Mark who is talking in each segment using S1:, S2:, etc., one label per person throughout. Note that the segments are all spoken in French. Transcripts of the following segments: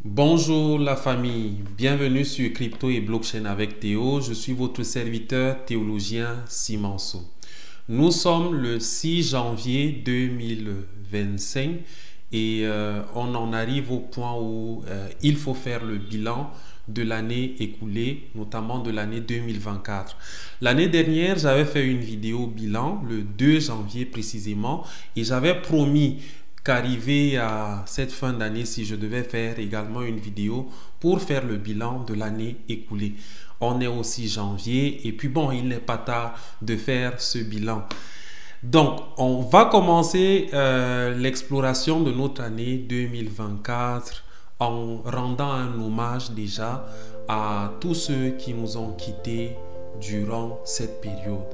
S1: Bonjour la famille, bienvenue sur Crypto et Blockchain avec Théo. Je suis votre serviteur théologien Simanso. Nous sommes le 6 janvier 2025 et on en arrive au point où il faut faire le bilan de l'année écoulée, notamment de l'année 2024. L'année dernière, j'avais fait une vidéo bilan le 2 janvier précisément et j'avais promis qu'arrivé à cette fin d'année, si je devais faire également une vidéo pour faire le bilan de l'année écoulée. On est aussi janvier et puis bon, il n'est pas tard de faire ce bilan. Donc, on va commencer l'exploration de notre année 2024 en rendant un hommage déjà à tous ceux qui nous ont quittés durant cette période.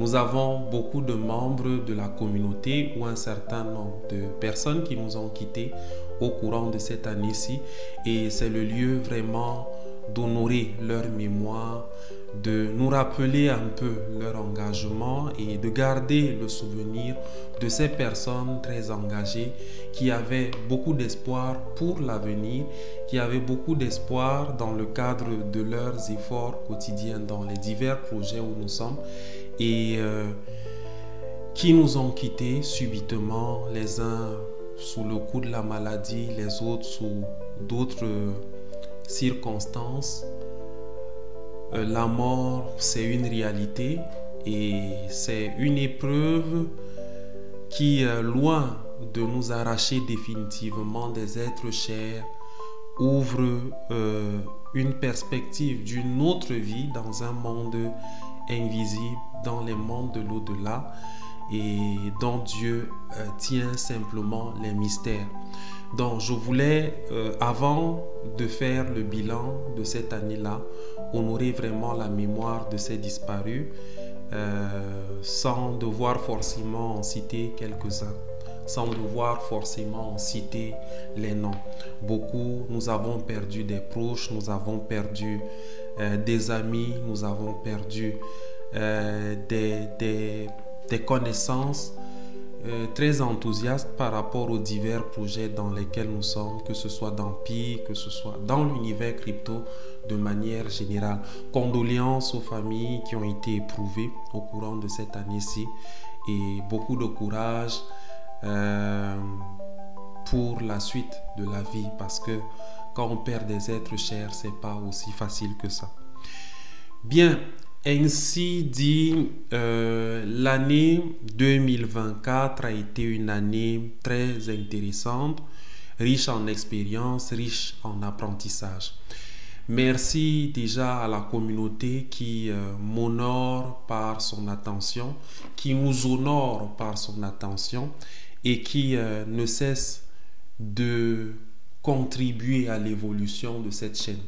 S1: Nous avons beaucoup de membres de la communauté ou un certain nombre de personnes qui nous ont quittés au courant de cette année-ci et c'est le lieu vraiment d'honorer leur mémoire, de nous rappeler un peu leur engagement et de garder le souvenir de ces personnes très engagées qui avaient beaucoup d'espoir pour l'avenir, qui avaient beaucoup d'espoir dans le cadre de leurs efforts quotidiens dans les divers projets où nous sommes et qui nous ont quittés subitement, les uns sous le coup de la maladie, les autres sous d'autres circonstances. La mort, c'est une réalité et c'est une épreuve qui, loin de nous arracher définitivement des êtres chers, ouvre une perspective d'une autre vie dans un monde invisible, dans les mondes de l'au-delà et dont Dieu tient simplement les mystères. Donc je voulais, avant de faire le bilan de cette année-là, honorer vraiment la mémoire de ces disparus sans devoir forcément en citer quelques-uns, sans devoir forcément en citer les noms. Beaucoup, nous avons perdu des proches, nous avons perdu des amis, nous avons perdu des connaissances très enthousiastes par rapport aux divers projets dans lesquels nous sommes, que ce soit dans Pi, que ce soit dans l'univers crypto de manière générale. Condoléances aux familles qui ont été éprouvées au courant de cette année-ci et beaucoup de courage pour la suite de la vie parce que quand on perd des êtres chers, c'est pas aussi facile que ça. Bien, ainsi dit, l'année 2024 a été une année très intéressante, riche en expérience, riche en apprentissage. Merci déjà à la communauté qui m'honore par son attention, qui nous honore par son attention et qui ne cesse de contribuer à l'évolution de cette chaîne.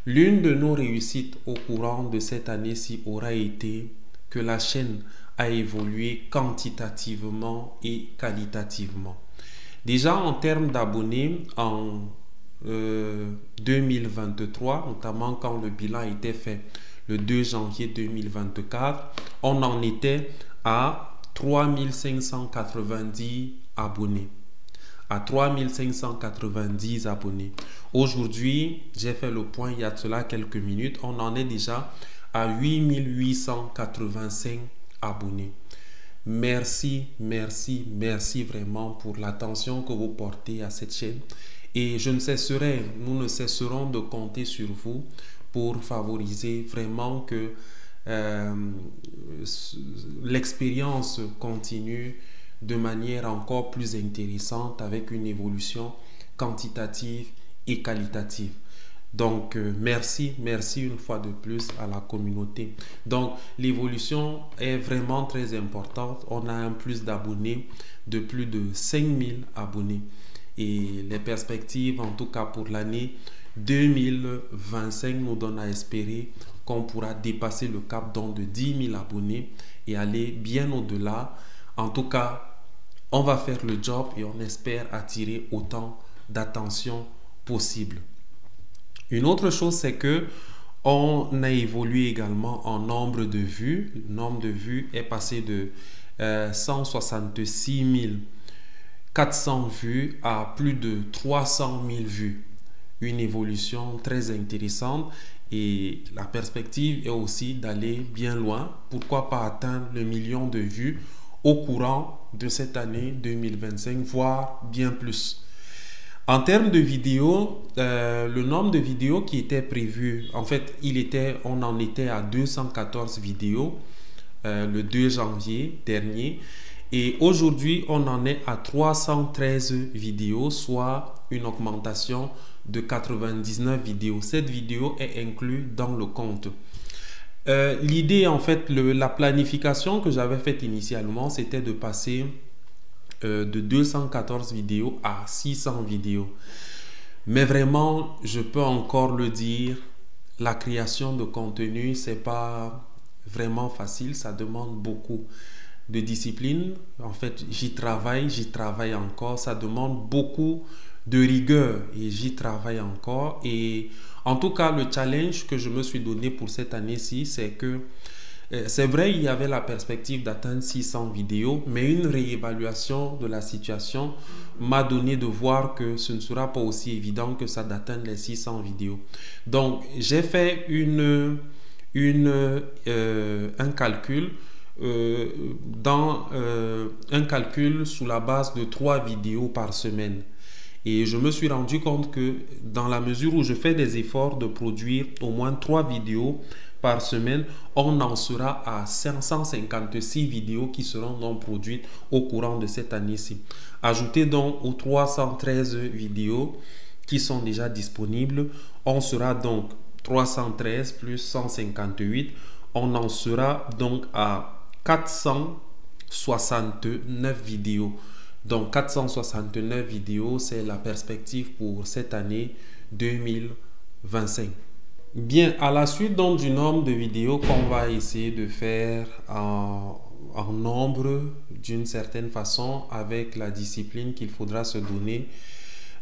S1: L'une de nos réussites au courant de cette année-ci aura été que la chaîne a évolué quantitativement et qualitativement. Déjà en termes d'abonnés, en 2023, notamment quand le bilan a été fait le 2 janvier 2024, on en était à 3590 abonnés. À 3590 abonnés. Aujourd'hui, j'ai fait le point il y a cela quelques minutes, on en est déjà à 8885 abonnés. Merci, merci, merci vraiment pour l'attention que vous portez à cette chaîne et nous ne cesserons de compter sur vous pour favoriser vraiment que l'expérience continue de manière encore plus intéressante avec une évolution quantitative et qualitative. Donc, merci une fois de plus à la communauté. Donc, l'évolution est vraiment très importante. On a un plus d'abonnés de plus de 5000 abonnés. Et les perspectives, en tout cas pour l'année 2025, nous donnent à espérer qu'on pourra dépasser le cap donc de 10 000 abonnés et aller bien au-delà. En tout cas, on va faire le job et on espère attirer autant d'attention possible. Une autre chose, c'est que on a évolué également en nombre de vues. Le nombre de vues est passé de 166 400 vues à plus de 300 000 vues. une évolution très intéressante et la perspective est aussi d'aller bien loin. Pourquoi pas atteindre le million de vues au courant de cette année 2025, voire bien plus. En termes de vidéos, le nombre de vidéos qui était prévu, en fait, on en était à 214 vidéos le 2 janvier dernier. Et aujourd'hui, on en est à 313 vidéos, soit une augmentation de 99 vidéos. Cette vidéo est inclue dans le compte. L'idée, en fait, la planification que j'avais faite initialement, c'était de passer de 214 vidéos à 600 vidéos. Mais vraiment, je peux encore le dire, la création de contenu, c'est pas vraiment facile, ça demande beaucoup de discipline. En fait, j'y travaille encore, ça demande beaucoup de rigueur et j'y travaille encore. Et en tout cas, le challenge que je me suis donné pour cette année-ci, c'est que c'est vrai, il y avait la perspective d'atteindre 600 vidéos, mais une réévaluation de la situation m'a donné de voir que ce ne sera pas aussi évident que ça d'atteindre les 600 vidéos. Donc, j'ai fait un calcul un calcul sous la base de 3 vidéos par semaine. Et je me suis rendu compte que dans la mesure où je fais des efforts de produire au moins 3 vidéos par semaine, on en sera à 556 vidéos qui seront donc produites au courant de cette année-ci. Ajoutez donc aux 313 vidéos qui sont déjà disponibles, on sera donc 313 plus 158, on en sera donc à 469 vidéos. Donc 469 vidéos, c'est la perspective pour cette année 2025. Bien, à la suite donc du nombre de vidéos qu'on va essayer de faire en nombre d'une certaine façon avec la discipline qu'il faudra se donner.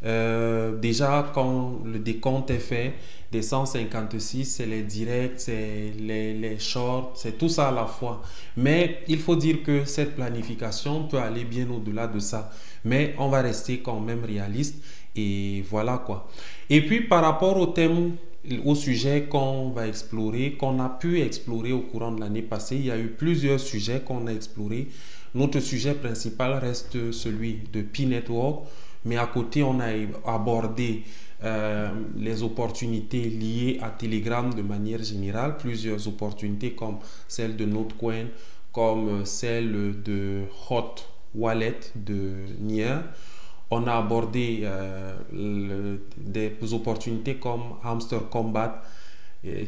S1: Déjà, quand le décompte est fait, des 156, c'est les directs, c'est les shorts, c'est tout ça à la fois. Mais il faut dire que cette planification peut aller bien au-delà de ça. Mais on va rester quand même réaliste et voilà quoi. Et puis par rapport au thème, au sujet qu'on va explorer, qu'on a pu explorer au courant de l'année passée, il y a eu plusieurs sujets qu'on a explorés. Notre sujet principal reste celui de Pi Network. Mais à côté, on a abordé les opportunités liées à Telegram de manière générale, plusieurs opportunités comme celle de Notecoin, comme celle de Hot Wallet de Nier. On a abordé des opportunités comme Hamster Combat,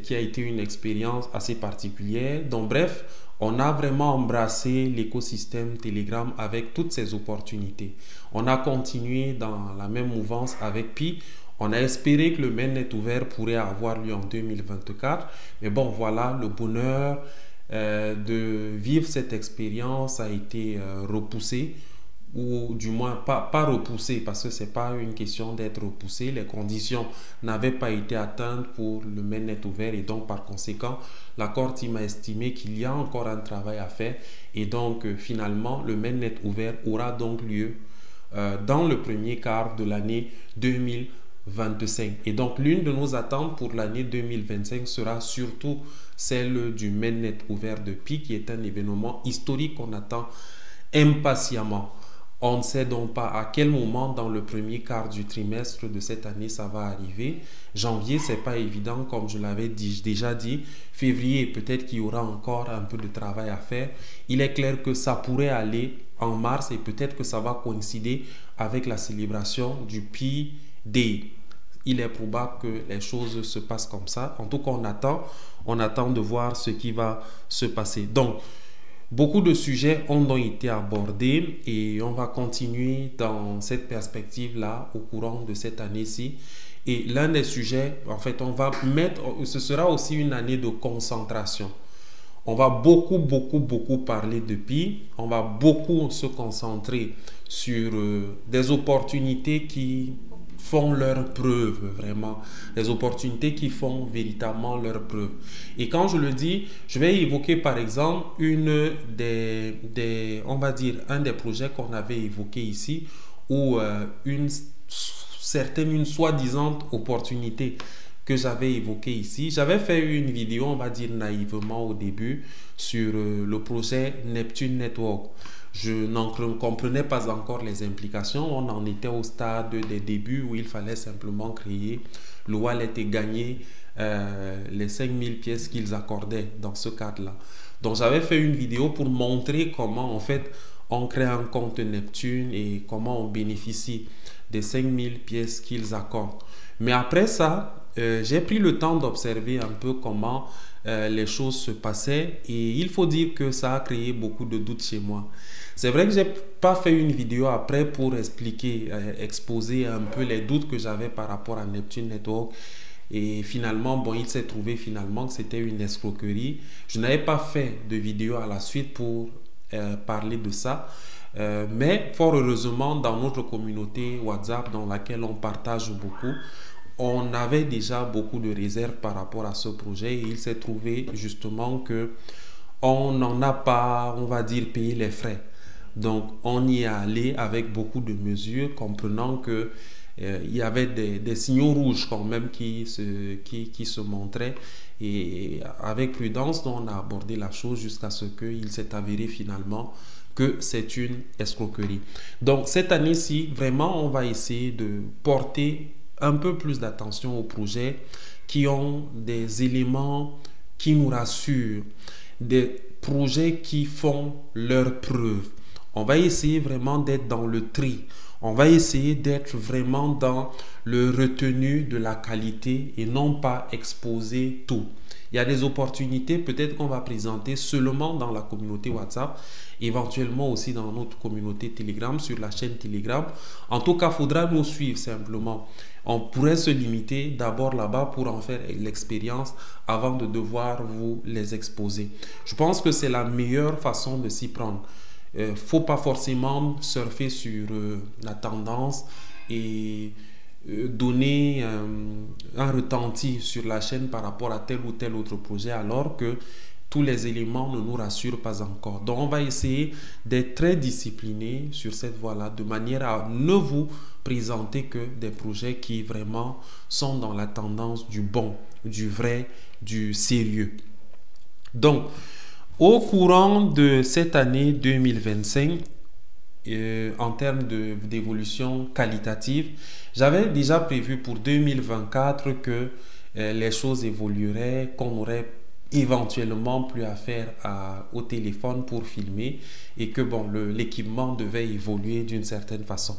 S1: qui a été une expérience assez particulière. Donc bref, on a vraiment embrassé l'écosystème Telegram avec toutes ces opportunités. On a continué dans la même mouvance avec Pi. On a espéré que le mainnet ouvert pourrait avoir lieu en 2024. Mais bon, voilà, le bonheur de vivre cette expérience a été repoussé, ou du moins pas repoussé, parce que ce n'est pas une question d'être repoussé. Les conditions n'avaient pas été atteintes pour le mainnet ouvert et donc par conséquent, la Core Team a estimé qu'il y a encore un travail à faire et donc finalement, le mainnet ouvert aura donc lieu dans le premier quart de l'année 2025. Et donc, l'une de nos attentes pour l'année 2025 sera surtout celle du mainnet ouvert de Pi, qui est un événement historique qu'on attend impatiemment. On ne sait donc pas à quel moment dans le premier quart du trimestre de cette année ça va arriver. Janvier, c'est pas évident, comme je l'avais déjà dit. Février, peut-être qu'il y aura encore un peu de travail à faire. Il est clair que ça pourrait aller en mars et peut-être que ça va coïncider avec la célébration du Pi Day. Il est probable que les choses se passent comme ça. En tout cas, on attend de voir ce qui va se passer. Donc, beaucoup de sujets ont donc été abordés et on va continuer dans cette perspective-là au courant de cette année-ci. Et l'un des sujets, en fait, ce sera aussi une année de concentration. On va beaucoup parler de Pi. On va beaucoup se concentrer sur des opportunités qui font leur preuve, vraiment. Des opportunités qui font véritablement leur preuve. Et quand je le dis, je vais évoquer par exemple on va dire, un des projets qu'on avait évoqué ici, où une une soi-disant opportunité que j'avais évoquée ici. J'avais fait une vidéo, on va dire naïvement au début, sur le projet Neptune Network. Je n'en comprenais pas encore les implications. On en était au stade des débuts où il fallait simplement créer le wallet et gagner les 5000 pièces qu'ils accordaient dans ce cadre-là. Donc j'avais fait une vidéo pour montrer comment en fait on crée un compte Neptune et comment on bénéficie des 5000 pièces qu'ils accordent. Mais après ça, j'ai pris le temps d'observer un peu comment les choses se passaient et il faut dire que ça a créé beaucoup de doutes chez moi. C'est vrai que j'ai pas fait une vidéo après pour expliquer, exposer un peu les doutes que j'avais par rapport à Neptune Network. Et finalement, bon, il s'est trouvé finalement que c'était une escroquerie. Je n'avais pas fait de vidéo à la suite pour parler de ça. Mais fort heureusement, dans notre communauté WhatsApp dans laquelle on partage beaucoup, on avait déjà beaucoup de réserves par rapport à ce projet et il s'est trouvé justement que on n'en a pas, on va dire, payé les frais. Donc, on y est allé avec beaucoup de mesures, comprenant que il y avait des signaux rouges quand même qui se montraient et avec prudence, on a abordé la chose jusqu'à ce qu'il s'est avéré finalement que c'est une escroquerie. Donc, cette année-ci, vraiment, on va essayer de porter un peu plus d'attention aux projets qui ont des éléments qui nous rassurent, des projets qui font leurs preuves. On va essayer vraiment d'être dans le tri. On va essayer d'être vraiment dans le retenu de la qualité et non pas exposer tout. Il y a des opportunités peut-être qu'on va présenter seulement dans la communauté WhatsApp, éventuellement aussi dans notre communauté Telegram, sur la chaîne Telegram. En tout cas, il faudra nous suivre simplement. On pourrait se limiter d'abord là-bas pour en faire l'expérience avant de devoir vous les exposer. Je pense que c'est la meilleure façon de s'y prendre. Faut pas forcément surfer sur la tendance et donner un retenti sur la chaîne par rapport à tel ou tel autre projet alors que tous les éléments ne nous rassurent pas encore. Donc on va essayer d'être très discipliné sur cette voie-là de manière à ne vous présenter que des projets qui vraiment sont dans la tendance du bon, du vrai, du sérieux. Donc, au courant de cette année 2025, en termes d'évolution qualitative, j'avais déjà prévu pour 2024 que les choses évolueraient, qu'on aurait éventuellement plus affaire au téléphone pour filmer et que bon, l'équipement devait évoluer d'une certaine façon.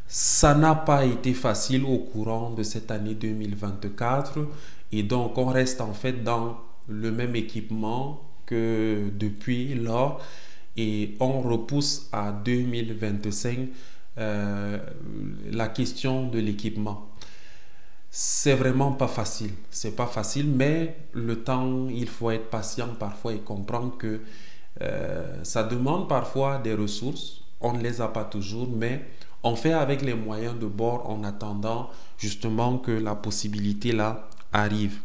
S1: Ça n'a pas été facile au courant de cette année 2024 et donc on reste en fait dans le même équipement que depuis lors et on repousse à 2025 la question de l'équipement. C'est vraiment pas facile, c'est pas facile, mais le temps, il faut être patient parfois et comprendre que ça demande parfois des ressources, on ne les a pas toujours, mais on fait avec les moyens de bord en attendant justement que la possibilité là arrive.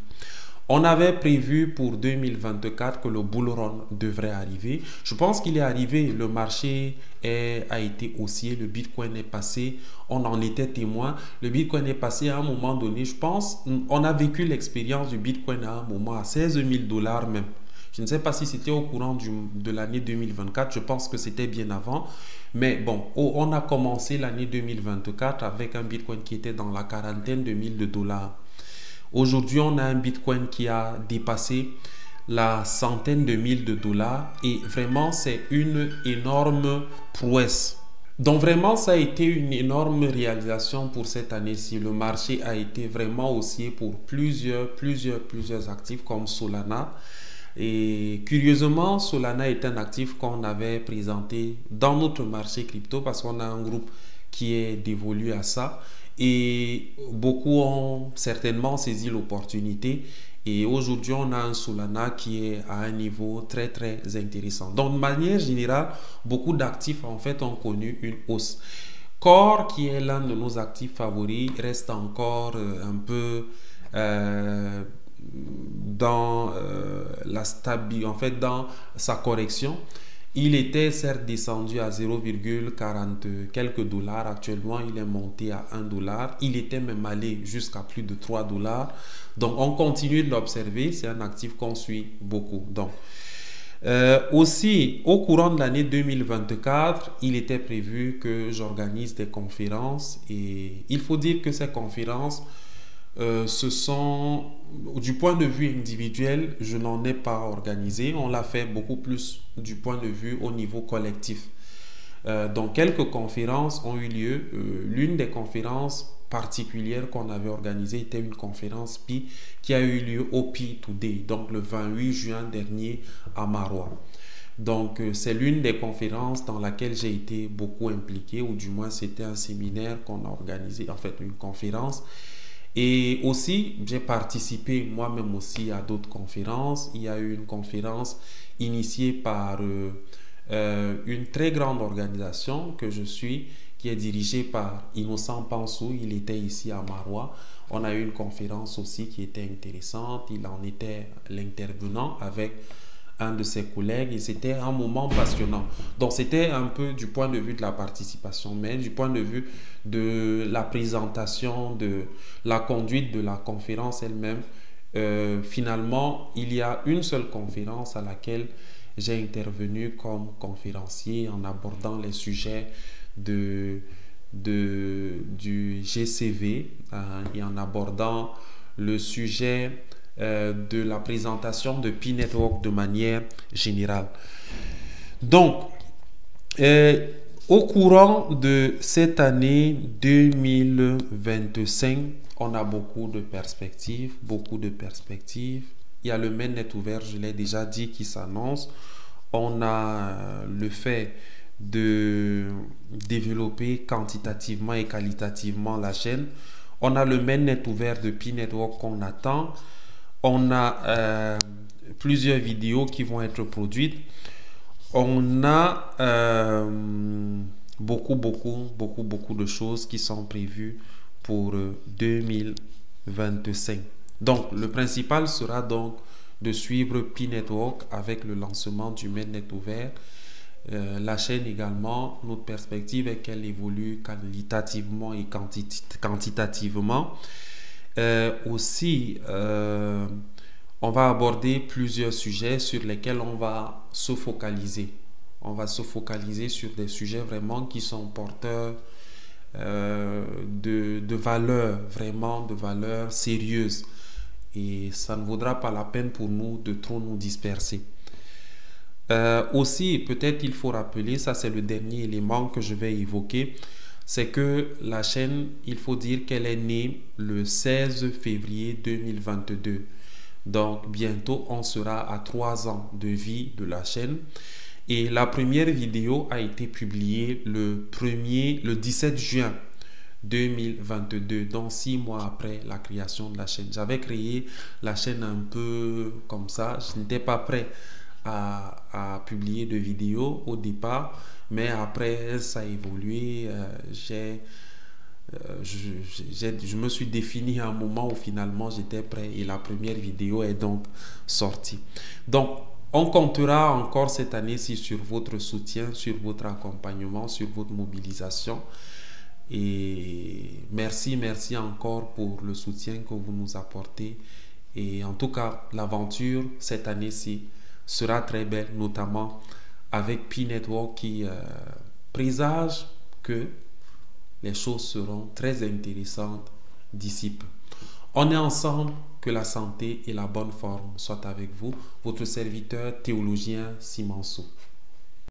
S1: On avait prévu pour 2024 que le bull run devrait arriver. Je pense qu'il est arrivé. Le marché a été haussier. Le Bitcoin est passé. On en était témoin. Le Bitcoin est passé à un moment donné. Je pense on a vécu l'expérience du Bitcoin à un moment à 16 000 $ même. Je ne sais pas si c'était au courant de l'année 2024. Je pense que c'était bien avant. Mais bon, on a commencé l'année 2024 avec un Bitcoin qui était dans la quarantaine de mille de dollars. Aujourd'hui, on a un Bitcoin qui a dépassé la centaine de mille de dollars et vraiment, c'est une énorme prouesse. Donc vraiment, ça a été une énorme réalisation pour cette année-ci. Le marché a été vraiment haussier pour plusieurs actifs comme Solana. Et curieusement, Solana est un actif qu'on avait présenté dans notre marché crypto parce qu'on a un groupe qui est dévolu à ça. Et beaucoup ont certainement saisi l'opportunité et aujourd'hui on a un Solana qui est à un niveau très intéressant. Donc de manière générale, beaucoup d'actifs en fait ont connu une hausse. Core, qui est l'un de nos actifs favoris, reste encore un peu dans la stabilité, en fait dans sa correction. Il était certes descendu à 0,40 quelques dollars. Actuellement, il est monté à 1 dollar. Il était même allé jusqu'à plus de 3 dollars. Donc, on continue de l'observer. C'est un actif qu'on suit beaucoup. Donc, aussi, au courant de l'année 2024, il était prévu que j'organise des conférences. Et il faut dire que ces conférences, ce sont, du point de vue individuel, je n'en ai pas organisé. On l'a fait beaucoup plus du point de vue au niveau collectif. Donc, quelques conférences ont eu lieu. L'une des conférences particulières qu'on avait organisée était une conférence PI qui a eu lieu au PI Today, donc le 28 juin dernier à Maroua. Donc, c'est l'une des conférences dans laquelle j'ai été beaucoup impliqué, ou du moins c'était un séminaire qu'on a organisé, en fait une conférence. Et aussi, j'ai participé moi-même aussi à d'autres conférences. Il y a eu une conférence initiée par une très grande organisation que je suis, qui est dirigée par Innocent Pansou. Il était ici à Maroua. On a eu une conférence aussi qui était intéressante. Il en était l'intervenant avec un de ses collègues et c'était un moment passionnant. Donc c'était un peu du point de vue de la participation, mais du point de vue de la présentation, de la conduite de la conférence elle-même, finalement, il y a une seule conférence à laquelle j'ai intervenu comme conférencier en abordant les sujets du GCV et en abordant le sujet de la présentation de Pi Network de manière générale. Donc, au courant de cette année 2025, on a beaucoup de perspectives, Il y a le mainnet ouvert, je l'ai déjà dit, qui s'annonce. On a le fait de développer quantitativement et qualitativement la chaîne. On a le mainnet ouvert de Pi Network qu'on attend. On a plusieurs vidéos qui vont être produites. On a beaucoup de choses qui sont prévues pour 2025. Donc, le principal sera donc de suivre Pi Network avec le lancement du mainnet ouvert. La chaîne également, notre perspective est qu'elle évolue qualitativement et quantitativement. Aussi, on va aborder plusieurs sujets sur lesquels on va se focaliser. On va se focaliser sur des sujets vraiment qui sont porteurs de valeurs, vraiment de valeurs sérieuses. Et ça ne vaudra pas la peine pour nous de trop nous disperser. Aussi, peut-être il faut rappeler, ça c'est le dernier élément que je vais évoquer, c'est que la chaîne, il faut dire qu'elle est née le 16 février 2022. Donc bientôt, on sera à 3 ans de vie de la chaîne. Et la première vidéo a été publiée le 17 juin 2022, donc 6 mois après la création de la chaîne. J'avais créé la chaîne un peu comme ça. Je n'étais pas prêt à publier de vidéos au départ, mais après ça a évolué. Je me suis défini à un moment où finalement j'étais prêt et la première vidéo est donc sortie. Donc on comptera encore cette année-ci sur votre soutien, sur votre accompagnement, sur votre mobilisation. Et merci encore pour le soutien que vous nous apportez. Et en tout cas, l'aventure cette année-ci sera très belle, notamment avec Pi Network qui présage que les choses seront très intéressantes d'ici peu. On est ensemble, que la santé et la bonne forme soient avec vous. Votre serviteur théologien Simanso.